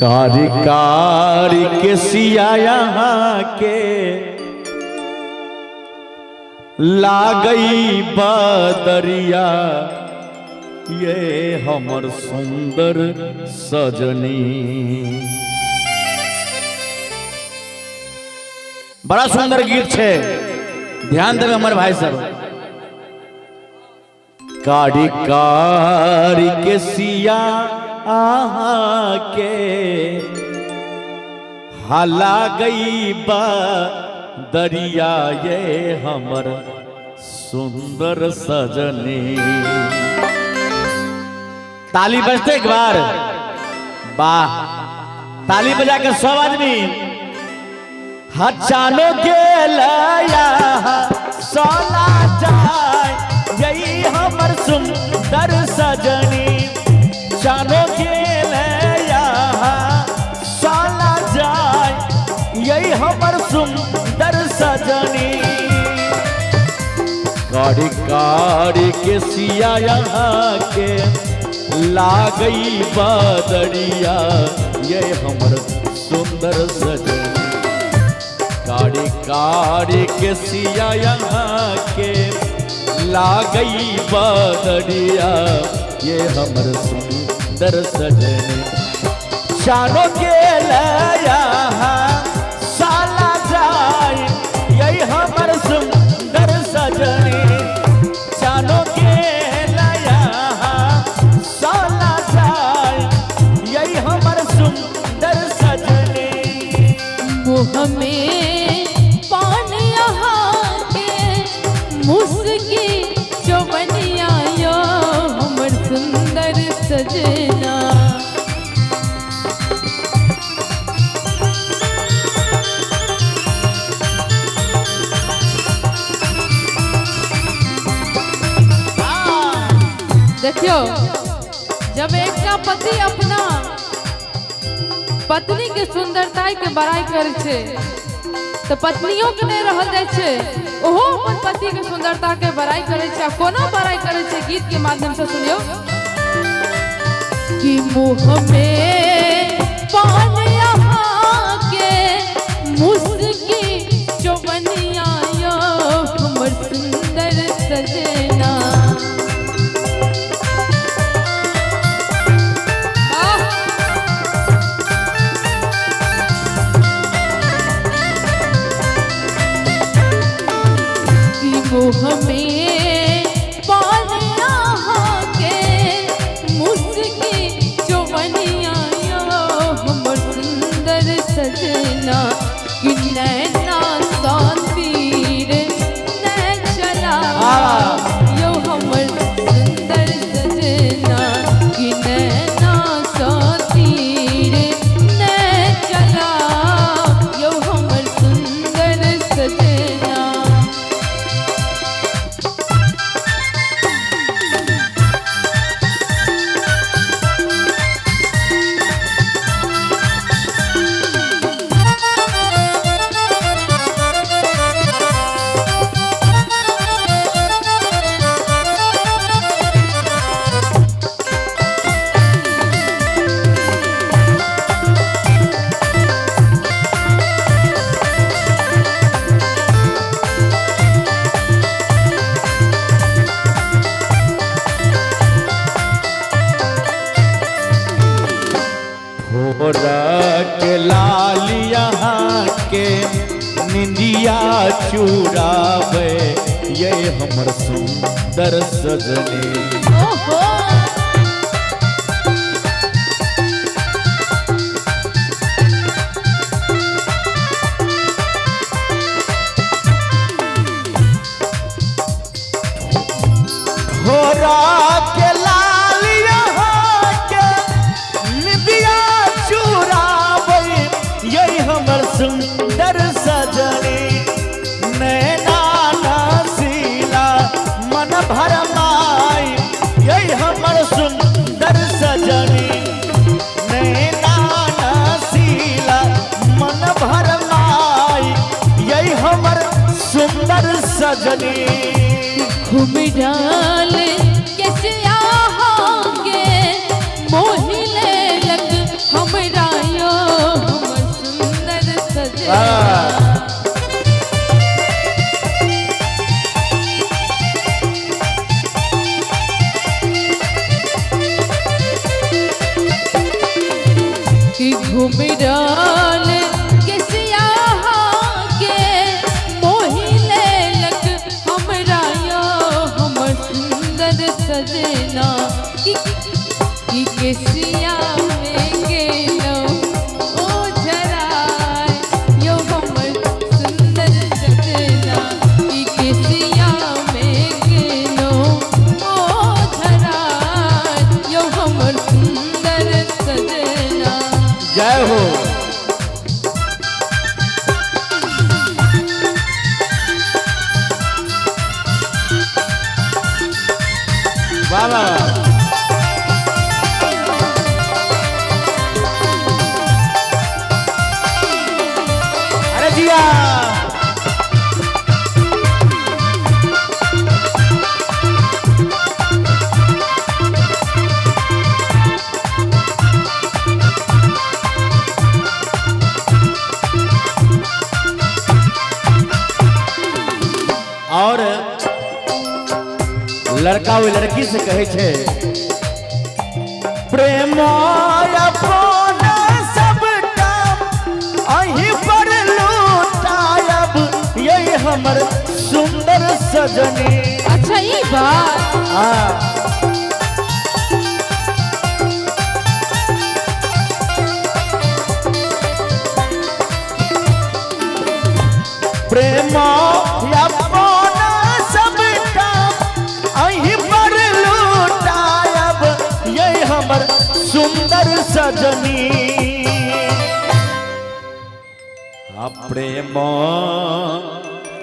कारी कारी के सिया यहाँ के लागई बदरिया ये हमर सुंदर सजनी। बड़ा सुंदर गीत है, ध्यान देवे हमारे भाई साहब। कारी कारी के सिया आहा के हाला गई बा दरिया ये हमर सुंदर सजनी। ताली बजते एक बार, वाह ताली बजा के सब आदमी हचानो के लाया सोला जाए यही हमर सुंदर सजनी। चानो के लाया सोला जाए यही हमर सुंदर सजनी। कारी कारी के सिया यहाँ के लागई बदरिया ये हमर सुंदर सजनी। कारी कारी के सिया यहाँ के लागई बदरिया ये हमर सुंदर सजनी। चानो के लाया साला जाए यही हमर सुंदर सजनी। चानो के लाया साला जाए यही हमर सुंदर सजनी। मुँह में पान यहाँ के मुस्की चौबनिया यो हमर सुंदर सजना। देखियो, जब एक का पति अपना पत्नी के सुंदरता के बड़ाई करे छे तो पत्नियों के नहीं रहल जाय छे, ओहो अपन पति के सुंदरता के बड़ाई करे छे। कोना बड़ाई करे छे गीत के माध्यम से सुनियो कि मुँह में पान यहाँ के मुस्की चौबनिया यो हमर सुंदर सजना। मुँह में पान यहाँ के मुस्की चौबनिया यो हमर सुंदर सजना। कि नैना सातीर नै चला यो हमर सुंदर सजना। कि नैना सातीर नै चला यो हमर सुंदर सजना। के लाल यहाँ के निंदिया चुरावे ये हमर सुंदर सजनी। के लाल यहाँ के निंदिया यही हमर सुंदर सजनी। नैना नसीला मन भरमाई यही हमर सुंदर सजनी। नैना नसीला मन भरमाई यही हमर सुंदर सजनी। घूम डाल कैसे आगे मोहिले लग हमरा घुमरान के सियाहा के मोहिले लग हमरा यो हमर सुंदर सजना की केसिया में गेलो ओ झराय यो हमर सुंदर सजना की केसिया में गेलो ओ झराय यो हमर सुंदर सजना। जय हो। वाह वाह। अरे जिया और लड़का वो लड़की से कहे छे प्रेम अपन सबटा अहीं पर लूटायब यही हमर सुंदर सजनी। अच्छा ये बात प्रेम अपन सबटा अहीं पर लूटायब यही हमर सुंदर सजनी। प्रेम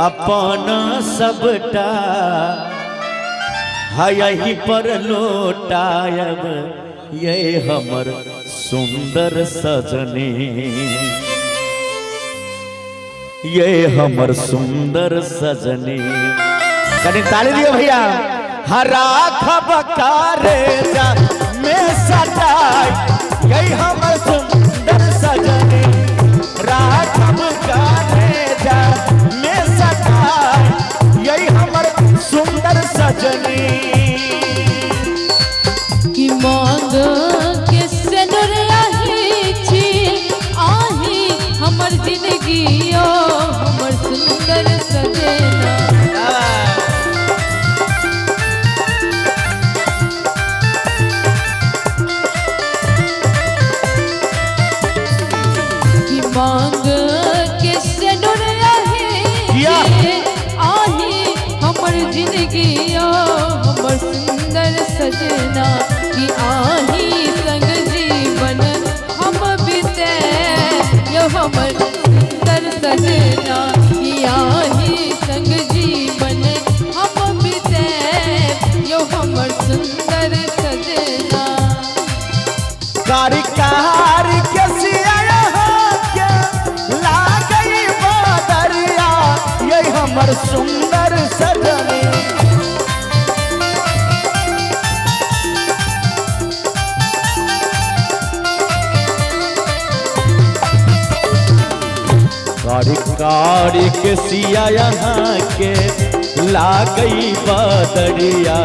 अपन सबटा यही पर लौटायब ये हमर सुंदर सजनी। ये हमर सुंदर सजनी। कनी ताली दियो भैया। हरा खबकारे जा में सटाई यही हमर सुंदर सजनी। राखब कालेजा में सटाई यही हमर सुंदर सजनी। की मांग के सनुर आही छी आही हमर जिंदगी ओ हमर सुंदर सजना। मांग के सनुर आही हमर जिंदगी ओ हमर सुंदर सजना। की आही संग जीवन हम बीते यो हमर सुंदर सजना। की आही संग जीवन हम बीते यो हमर सुंदर सजना। कारी कारी के सिया यही हमर सुंदर सजनी। कारी कारी के सिया यहाँ के लागई बदरिया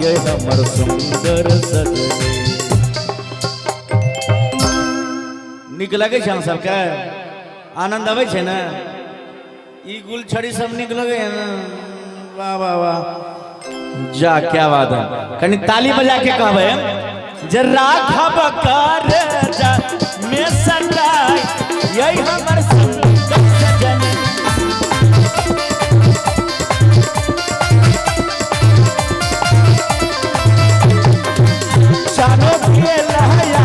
ये हमर सुंदर सजनी। निक लगे छे सबके आनंद आवे छे ना। ई गुलछड़ी सब निक लगे है ना। वाह वाह वाह जा क्या बात है। कनी ताली बजा के कहबे जरा खबकार जा में सटाई यही हमर सुंदर सजनी। चानो के लहया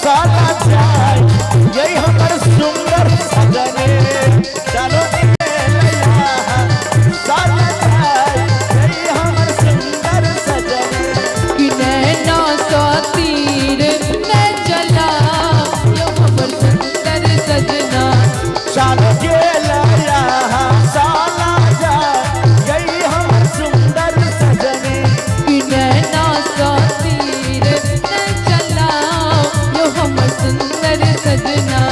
साला जाय यही हमर सुंदर सजनी। चानो के लहया साला जाय यही हमर सुंदर सजनी। कि नैना सा तीर न जला यो हमर सुंदर सजना। चानो के लहया साला जाय यही हमर सुंदर सजनी। कि नैना सा तीर न जला यो हमर सुंदर सजना।